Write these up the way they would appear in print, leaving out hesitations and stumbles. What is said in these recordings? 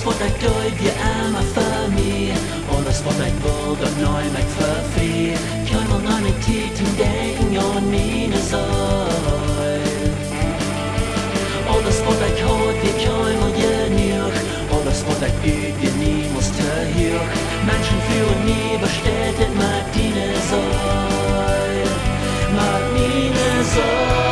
Alles wat ik doe, je aan me voor mij. Alles wat ik wil, dat nooit mij voor vrij. Kan wel nog niet tijd om denken aan mijn zorg. Alles wat ik hoort, je kan wel je niet. Alles wat ik üb, je niemals te hoog. Menschen führen nie bestätigt mit deine Sorg. Mit meine Sorg.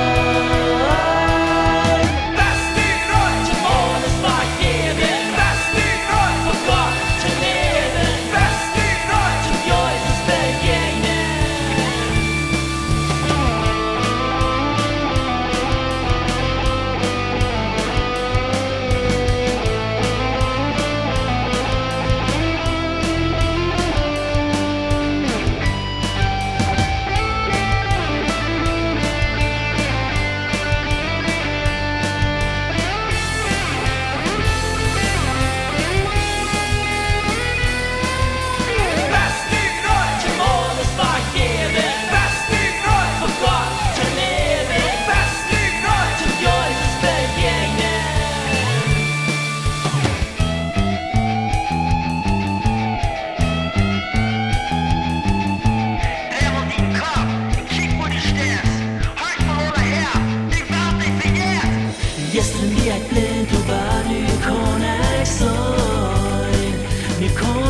Gästen vi är blind och vad nu kan jag säga. Nu kan